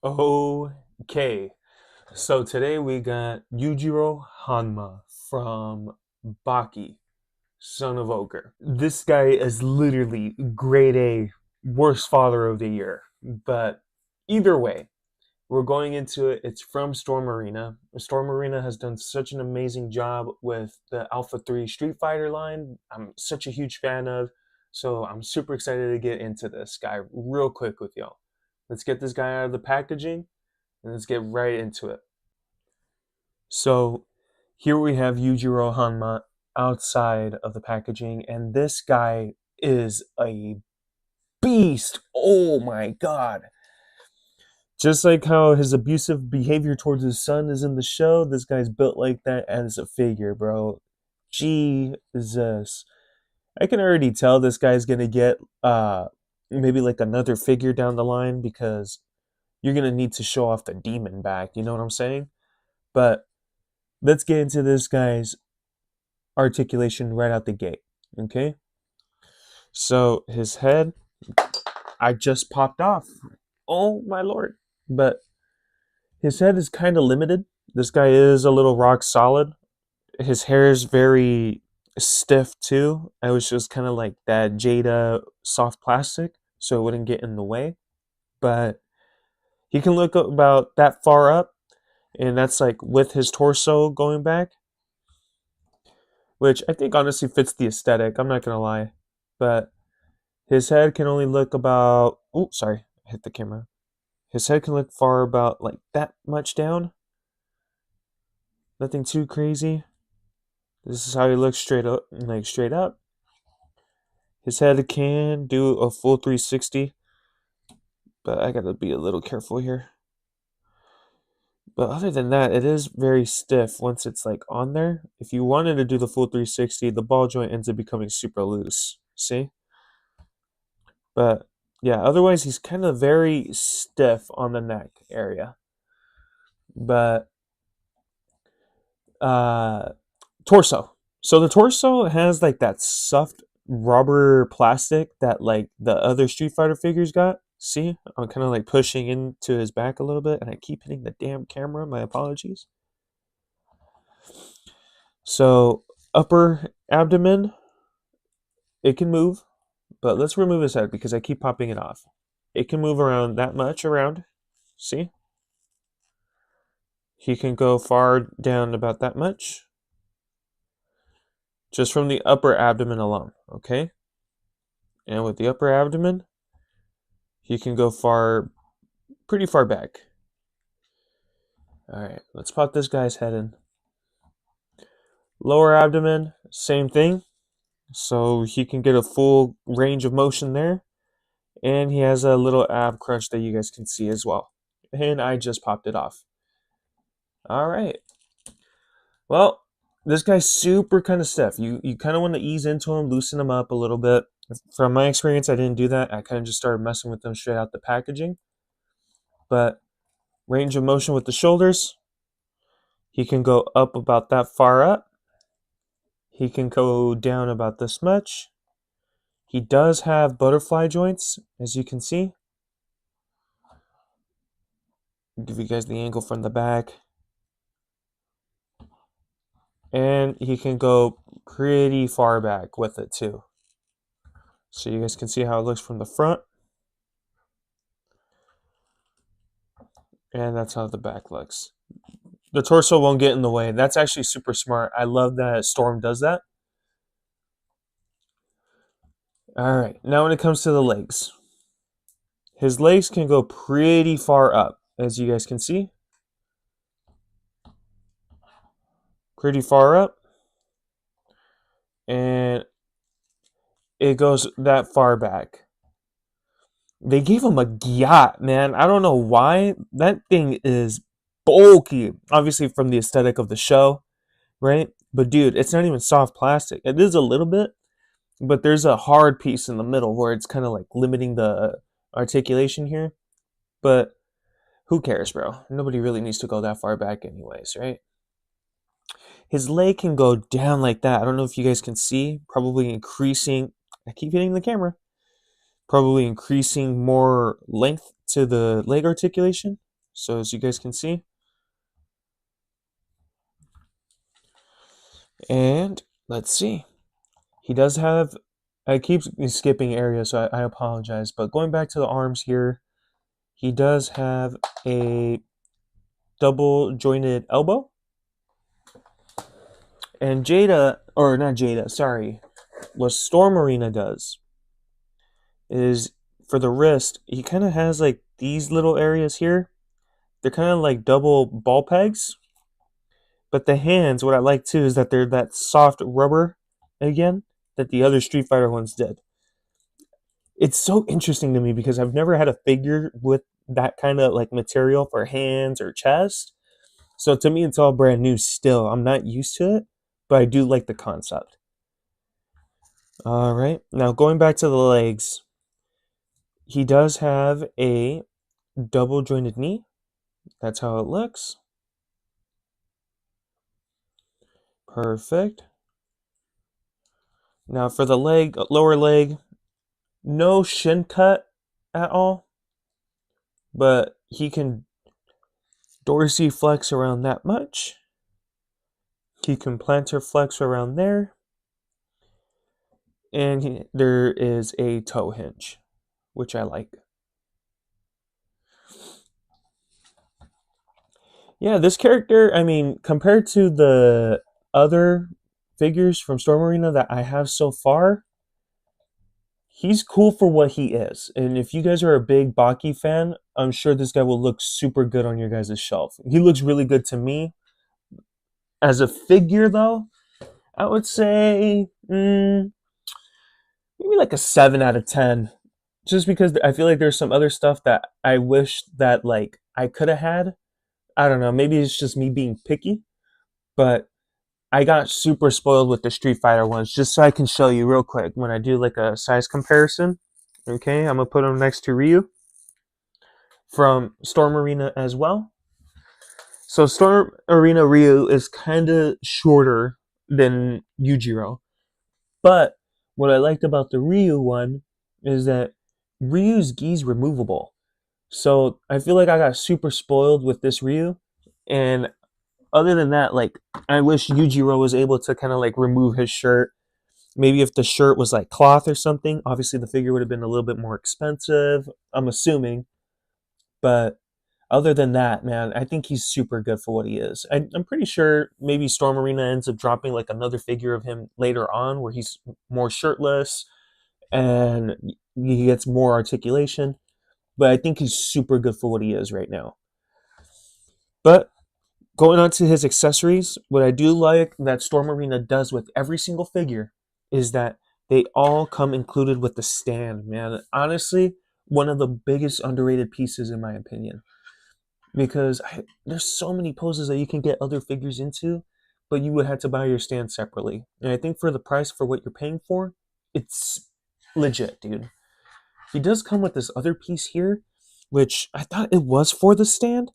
Okay, so today we got Yujiro Hanma from Baki, Son of Ogre. This guy is literally grade A, worst father of the year. But either way, we're going into it. It's from Storm Arena. Storm Arena has done such an amazing job with the Alpha 3 Street Fighter line. I'm such a huge fan of. So I'm super excited to get into this guy real quick with y'all. Let's get this guy out of the packaging and let's get right into it. So here we have Yujiro Hanma outside of the packaging, and this guy is a beast. Oh my god. Just like how his abusive behavior towards his son is in the show, this guy's built like that as a figure, bro. Jesus. I can already tell this guy's gonna get maybe like another figure down the line because you're gonna need to show off the demon back, you know what I'm saying? But let's get into this guy's articulation right out the gate. Okay? So his head, I just popped off. Oh my lord. But his head is kind of limited. This guy is a little rock solid. His hair is very stiff too. I was just kind of like that Jada soft plastic so it wouldn't get in the way. But he can look about that far up, and that's like with his torso going back, which I think honestly fits the aesthetic. I'm not gonna lie, but his head can only look about. Oh, sorry, I hit the camera. His head can look far about like that much down. Nothing too crazy. This is how he looks straight up, like straight up. His head can do a full 360, but I gotta be a little careful here. But other than that, it is very stiff once it's like on there. If you wanted to do the full 360, the ball joint ends up becoming super loose. See? But yeah, otherwise he's kind of very stiff on the neck area. But uh torso. So the torso has like that soft rubber plastic that like the other Street Fighter figures got. See? I'm kind of like pushing into his back a little bit and I keep hitting the damn camera. My apologies. So upper abdomen, it can move, but let's remove his head because I keep popping it off. It can move around that much around. See? He can go far down about that much. Just from the upper abdomen alone, okay? And with the upper abdomen, he can go pretty far back. All right, let's pop this guy's head in. Lower abdomen, same thing. So he can get a full range of motion there. And he has a little ab crunch that you guys can see as well. And I just popped it off. All right. Well, this guy's super kind of stiff. You kind of want to ease into him, loosen him up a little bit. From my experience, I didn't do that. I kind of just started messing with them straight out the packaging. But range of motion with the shoulders, he can go up about that far up. He can go down about this much. He does have butterfly joints, as you can see. I'll give you guys the angle from the back. And he can go pretty far back with it too. So you guys can see how it looks from the front. And that's how the back looks. The torso won't get in the way. That's actually super smart. I love that Storm does that. All right, now when it comes to the legs. His legs can go pretty far up, as you guys can see. Pretty far up. And it goes that far back. They gave him a gyat, man. I don't know why. That thing is bulky. Obviously from the aesthetic of the show, right? But dude, it's not even soft plastic. It is a little bit, but there's a hard piece in the middle where it's kind of like limiting the articulation here. But who cares, bro? Nobody really needs to go that far back anyways, right? His leg can go down like that. I don't know if you guys can see. Probably increasing. I keep hitting the camera. Probably increasing more length to the leg articulation. So as you guys can see, and let's see, he does have, I keep skipping areas, so I apologize, but going back to the arms here, he does have a double jointed elbow. And Jada, or not Jada, sorry, what Storm Arena does is for the wrist, he kind of has like these little areas here. They're kind of like double ball pegs. But the hands, what I like too is that they're that soft rubber again that the other Street Fighter ones did. It's so interesting to me because I've never had a figure with that kind of like material for hands or chest. So to me, it's all brand new still. I'm not used to it, but I do like the concept. All right, now going back to the legs, he does have a double jointed knee. That's how it looks. Perfect. Now for the leg, lower leg, no shin cut at all, but he can dorsiflex around that much. He can plantar flex around there. And there is a toe hinge, which I like. Yeah, this character, I mean, compared to the other figures from Storm Arena that I have so far, he's cool for what he is. And if you guys are a big Baki fan, I'm sure this guy will look super good on your guys' shelf. He looks really good to me. As a figure, though, I would say maybe like a 7 out of 10. Just because I feel like there's some other stuff that I wish that like I could have had. I don't know, maybe it's just me being picky, but I got super spoiled with the Street Fighter ones. Just so I can show you real quick when I do like a size comparison. Okay, I'm gonna put him next to Ryu from Storm Arena as well. So Storm Arena Ryu is kind of shorter than Yujiro, but what I liked about the Ryu one is that Ryu's gi's removable. So I feel like I got super spoiled with this Ryu, and other than that, like I wish Yujiro was able to kind of like remove his shirt. Maybe if the shirt was like cloth or something, obviously the figure would have been a little bit more expensive, I'm assuming. But other than that, man, I think he's super good for what he is. I'm pretty sure maybe Storm Arena ends up dropping like another figure of him later on where he's more shirtless and he gets more articulation. But I think he's super good for what he is right now. But going on to his accessories, what I do like that Storm Arena does with every single figure is that they all come included with the stand, man. Honestly, one of the biggest underrated pieces in my opinion. Because there's so many poses that you can get other figures into, but you would have to buy your stand separately. And I think for the price for what you're paying for, it's legit, dude. He does come with this other piece here, which I thought it was for the stand,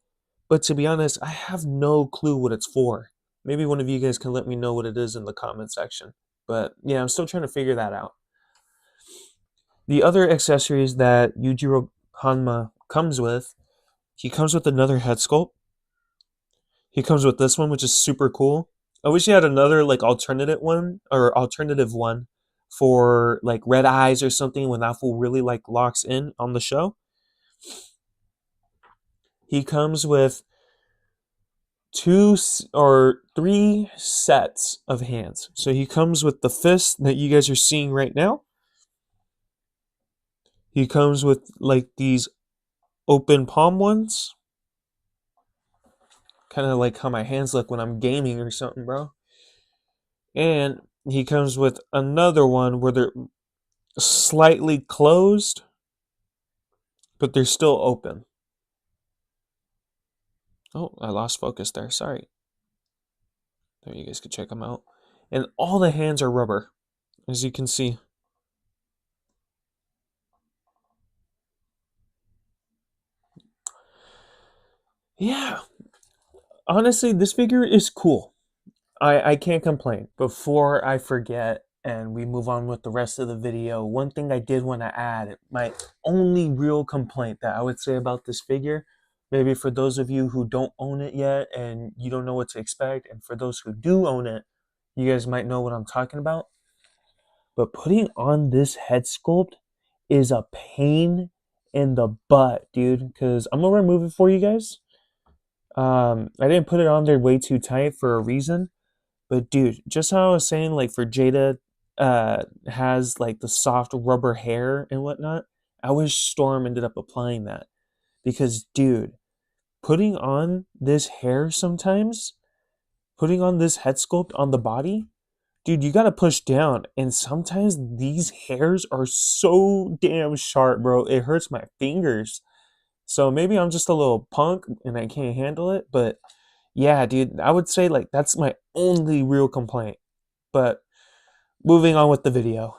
but to be honest, I have no clue what it's for. Maybe one of you guys can let me know what it is in the comment section. But yeah, I'm still trying to figure that out. The other accessories that Yujiro Hanma comes with, he comes with another head sculpt. He comes with this one, which is super cool. I wish he had another like alternative one for like red eyes or something when that fool really like locks in on the show. He comes with 3 sets of hands. So he comes with the fist that you guys are seeing right now. He comes with like these open palm ones. Kind of like how my hands look when I'm gaming or something, bro. And he comes with another one where they're slightly closed, but they're still open. Oh, I lost focus there. Sorry. There, you guys can check them out. And all the hands are rubber, as you can see. Yeah. Honestly, this figure is cool. I can't complain. Before I forget and we move on with the rest of the video, one thing I did want to add, my only real complaint that I would say about this figure Maybe for those of you who don't own it yet and you don't know what to expect, and for those who do own it, you guys might know what I'm talking about. But putting on this head sculpt is a pain in the butt, dude. Because I'm gonna remove it for you guys. I didn't put it on there way too tight for a reason. But dude, just how I was saying, like for Jada, has like the soft rubber hair and whatnot. I wish Storm ended up applying that because, dude, putting on this hair sometimes, putting on this head sculpt on the body, dude, you gotta push down. And sometimes these hairs are so damn sharp, bro. It hurts my fingers. So maybe I'm just a little punk and I can't handle it. But yeah, dude, I would say like that's my only real complaint. But moving on with the video.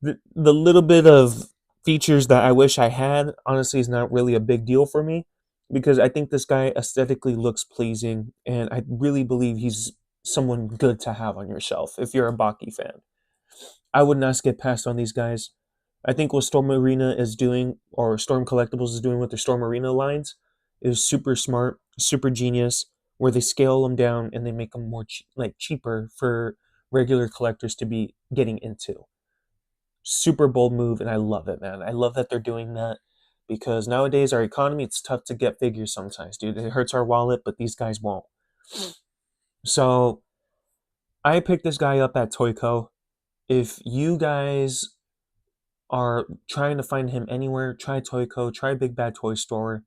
The little bit of features that I wish I had, honestly, is not really a big deal for me because I think this guy aesthetically looks pleasing and I really believe he's someone good to have on your shelf if you're a Baki fan. I would not skip past on these guys. I think what Storm Arena is doing, or Storm Collectibles is doing with their Storm Arena lines, is super smart, super genius, where they scale them down and they make them more cheaper for regular collectors to be getting into. Super bold move, and I love it, man. I love that they're doing that because nowadays our economy, it's tough to get figures sometimes, dude. It hurts our wallet, but these guys won't. So I picked this guy up at Toyco. If you guys are trying to find him anywhere, try Toyco, try Big Bad Toy Store.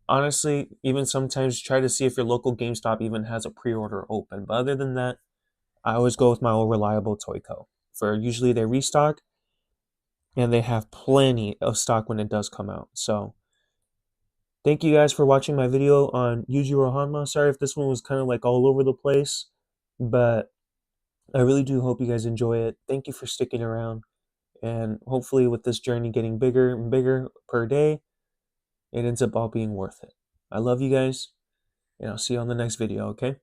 Honestly, even sometimes try to see if your local GameStop even has a pre-order open. But other than that, I always go with my old reliable Toyco. For usually they restock and they have plenty of stock when it does come out. So thank you guys for watching my video on Yujiro Hanma. Sorry if this one was kind of like all over the place, but I really do hope you guys enjoy it. Thank you for sticking around. And hopefully with this journey getting bigger and bigger per day, it ends up all being worth it. I love you guys, and I'll see you on the next video, okay?